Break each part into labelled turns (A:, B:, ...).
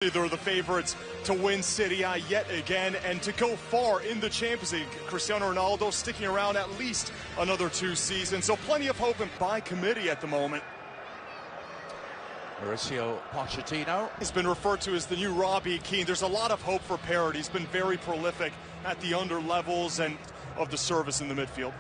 A: They're the favorites to win Serie A yet again and to go far in the Champions League. Cristiano Ronaldo sticking around at least another 2 seasons, so plenty of hope and by committee at the moment.
B: Mauricio Pochettino
A: He's been referred to as the new Robbie Keane. There's a lot of hope for Parrott. He's been very prolific at the under levels and of the service in the midfield.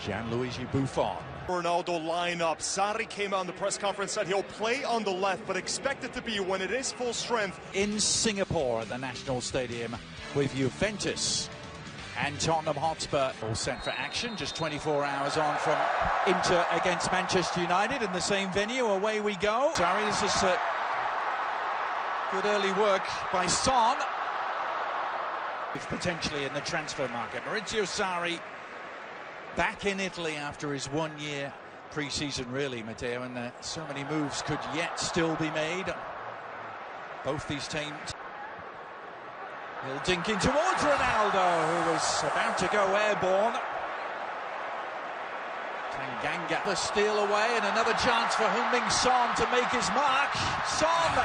B: Gianluigi Buffon.
A: Ronaldo lineup. Sarri came out in the press conference, said he'll play on the left, but expect it to be when it is full strength.
B: In Singapore at the National Stadium with Juventus and Tottenham Hotspur all set for action. Just 24 hours on from Inter against Manchester United in the same venue. Away we go. Sarri, this is good early work by Son. Potentially in the transfer market. Maurizio Sarri back in Italy after his 1-year pre-season, really, Matteo, and so many moves could yet still be made. Both these teams. He'll dink in towards Ronaldo, who was about to go airborne. Tanganga, the steal away, and another chance for Heung-min Son to make his mark. Son!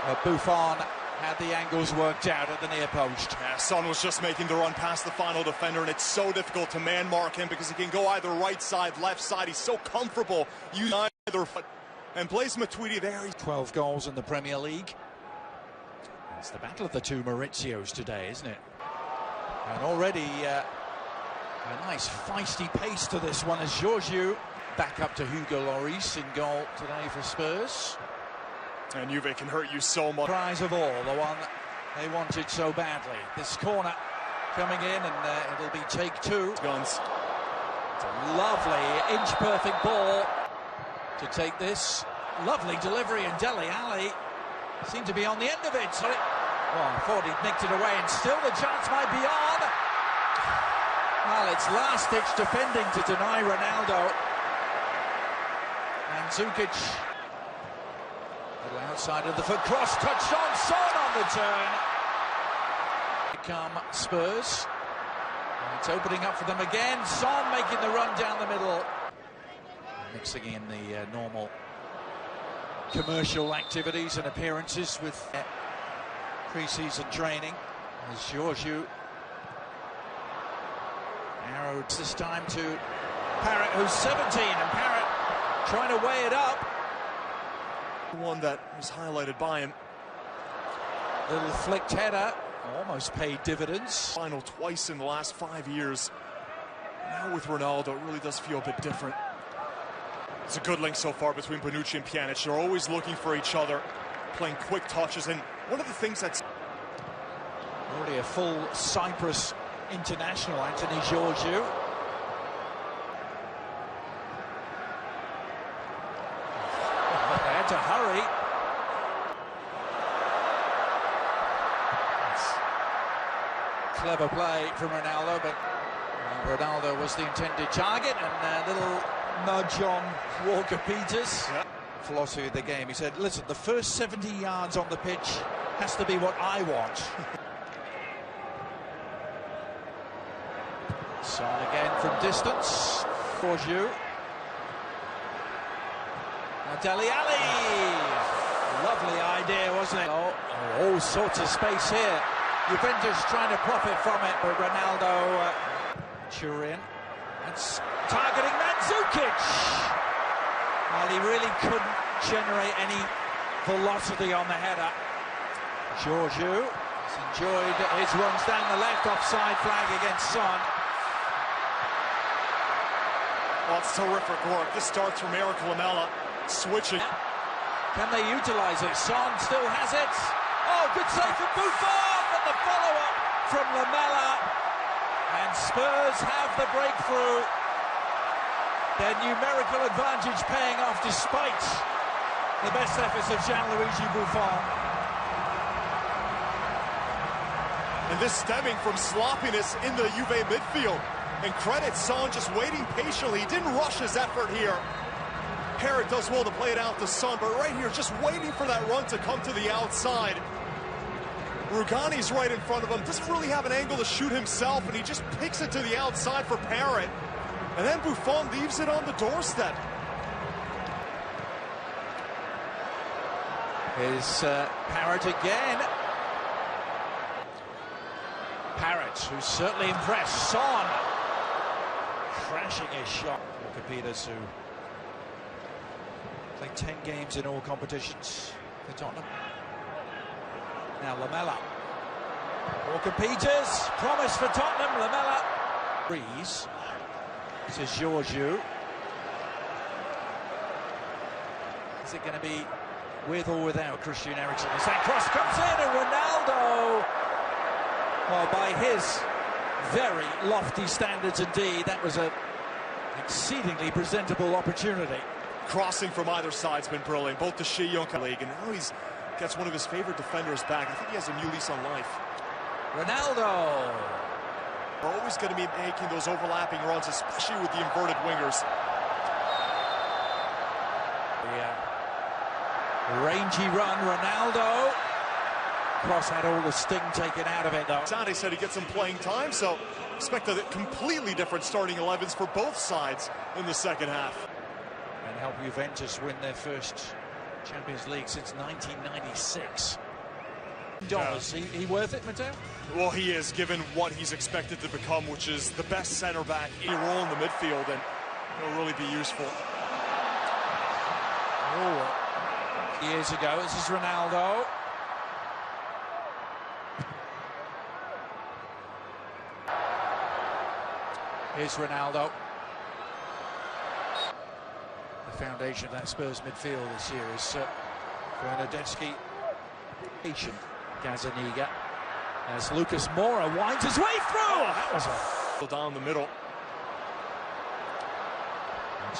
B: But Buffon had the angles worked out at the near post.
A: Yeah, Son was just making the run past the final defender, and it's so difficult to man mark him because he can go either right side, left side. He's so comfortable using either foot. And Blaise Matuidi there.
B: 12 goals in the Premier League. It's the battle of the two Maurizios today, isn't it? And already a nice feisty pace to this one as Giorgio back up to Hugo Lloris in goal today for Spurs.
A: And Juve can hurt you so much.
B: Prize of all, the one they wanted so badly. This corner coming in, and it'll be take 2.
A: Guns.
B: It's a lovely inch-perfect ball to take this. Lovely delivery, and Dele Alli seemed to be on the end of it. Oh, I thought he'd nicked it away, and still the chance might be on. Well, it's last-ditch defending to deny Ronaldo. And Zukic. Little outside of the foot cross, touched on, Son on the turn. Here come Spurs. And it's opening up for them again. Son making the run down the middle. Mixing in the normal commercial activities and appearances with pre-season training. As Giorgio arrowed this time to Parrott, who's 17, and Parrott trying to weigh it up.
A: One that was highlighted by him.
B: Little flicked header, almost paid dividends.
A: Final twice in the last 5 years. Now with Ronaldo, it really does feel a bit different. It's a good link so far between Bonucci and Pjanic. They're always looking for each other, playing quick touches, and one of the things that's
B: already a full Cyprus international, Anthony Giorgio. They had to hurry. Clever play from Ronaldo, but Ronaldo was the intended target, and a little nudge on Walker Peters.
A: Yeah.
B: Philosophy of the game. He said, listen, the first 70 yards on the pitch has to be what I want. Son again from distance. Giorgio. Dele Alli. Lovely idea, wasn't it? Oh, all sorts of space here. Juventus trying to profit from it, but Ronaldo, Turin, that's targeting Mandzukic. Well, he really couldn't generate any velocity on the header. Giorgio has enjoyed his runs down the left, offside flag against Son.
A: Well, it's terrific work. This starts from Eric Lamela, switching.
B: Can they utilize it? Son still has it. Oh, good save from Buffon, but the follow-up from Lamela. And Spurs have the breakthrough. Their numerical advantage paying off despite the best efforts of Gianluigi Buffon.
A: And this stemming from sloppiness in the Juve midfield. And credit Son just waiting patiently. He didn't rush his effort here. Parrott does well to play it out to Son, but right here, just waiting for that run to come to the outside. Rugani's right in front of him, doesn't really have an angle to shoot himself, and he just picks it to the outside for Parrott. And then Buffon leaves it on the doorstep.
B: Is Parrott again. Parrott, who's certainly impressed. Son crashing his shot. Walker Peters, who played 10 games in all competitions for Tottenham. Now Lamela. Walker Peters, promise for Tottenham. Lamela. Breeze. This is Georgiou. Is it going to be with or without Christian Eriksen? As that cross comes in, and Ronaldo, well, by his very lofty standards indeed, that was an exceedingly presentable opportunity.
A: Crossing from either side's been brilliant, both the Young League, and now he's gets one of his favorite defenders back. I think he has a new lease on life.
B: Ronaldo.
A: We're always going to be making those overlapping runs, especially with the inverted wingers.
B: Rangy run, Ronaldo. Cross had all the sting taken out of it, though.
A: Sade said he gets some playing time, so expect a completely different starting 11s for both sides in the second half.
B: And help Juventus win their first Champions League since 1996. Dollars, he worth it, Matteo?
A: Well, he is, given what he's expected to become, which is the best center back in a role in the midfield, and he'll really be useful.
B: Oh. Years ago, this is Ronaldo. Here's Ronaldo. The foundation of that Spurs midfield this year is Bernardeschi, Gazzaniga. As Lucas Moura winds his way through. That was
A: down the middle.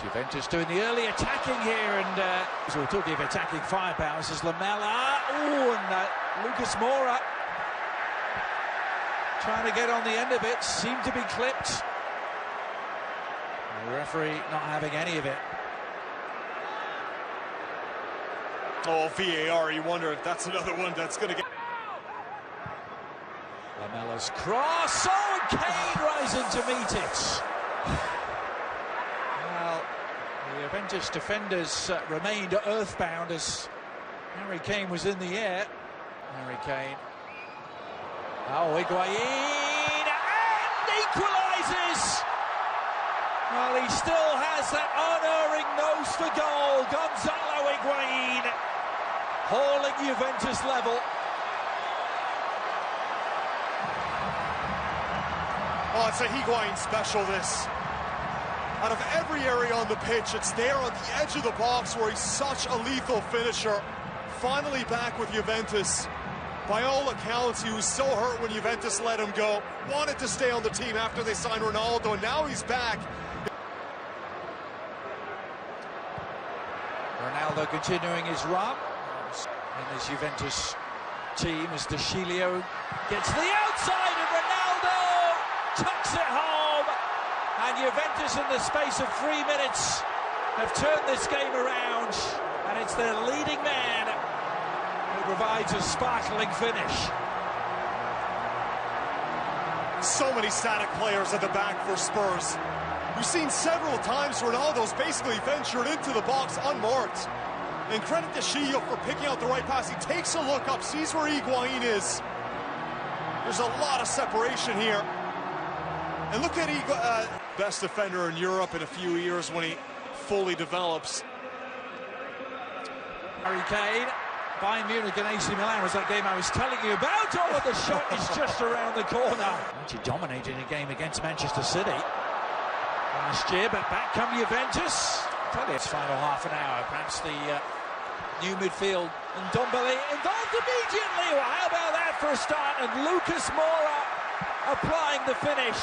B: Juventus doing the early attacking here, and so we're talking of attacking firepower. This is Lamela. Oh, and Lucas Moura trying to get on the end of it, seemed to be clipped. The referee not having any of it.
A: Oh, VAR, you wonder if that's another one that's going to get...
B: Lamela's cross. Oh, and Kane rising to meet it. Well, the Juventus defenders remained earthbound as Harry Kane was in the air. Harry Kane. Oh, Higuain, and equalises. Well, he still has that unerring nose for goal. Gonzalo Higuain hauling Juventus level.
A: Oh, it's a Higuain special, this. Out of every area on the pitch, it's there on the edge of the box where he's such a lethal finisher. Finally back with Juventus. By all accounts, he was so hurt when Juventus let him go. Wanted to stay on the team after they signed Ronaldo, and now he's back.
B: Ronaldo continuing his run. And this Juventus team as De Sciglio gets the outside, and Ronaldo tucks it home. And Juventus, in the space of 3 minutes, have turned this game around. And it's their leading man who provides a sparkling finish.
A: So many static players at the back for Spurs. We've seen several times Ronaldo's basically ventured into the box unmarked. And credit to Sciglio for picking out the right pass. He takes a look up, sees where Higuain is. There's a lot of separation here. And look at Higuain, best defender in Europe in a few years when he fully develops.
B: Harry Kane, Bayern Munich and AC Milan was that game I was telling you about. Oh, the shot is just around the corner. Actually dominating a game against Manchester City last year, but back come Juventus. Probably its final half an hour. Perhaps the new midfield, and Ndombele involved immediately. Well, how about that for a start? And Lucas Moura applying the finish.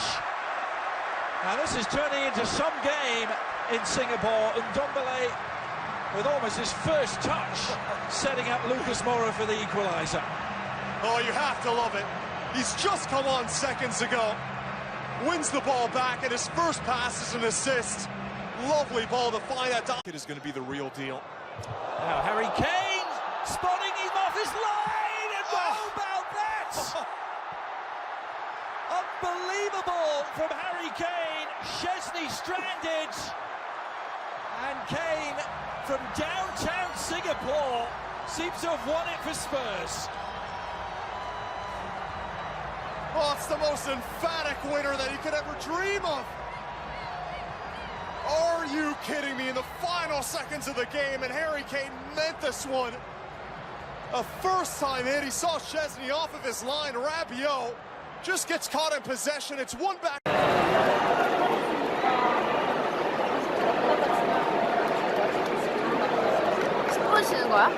B: Now this is turning into some game in Singapore. And Ndombele, with almost his first touch, setting up Lucas Moura for the equaliser.
A: Oh, you have to love it. He's just come on seconds ago. Wins the ball back, and his first pass is an assist. Lovely ball to find that down. It is going to be the real deal.
B: Now Harry Kane spotting him off his line, and how about that? Unbelievable from Harry Kane. Chesney stranded, and Kane from downtown Singapore seems to have won it for Spurs.
A: Oh, it's the most emphatic winner that he could ever dream of. Are you kidding me? In the final seconds of the game, and Harry Kane meant this one. A first-time hit. He saw Szczesny off of his line. Rabiot just gets caught in possession. It's one back.
C: 스포 치는 거야?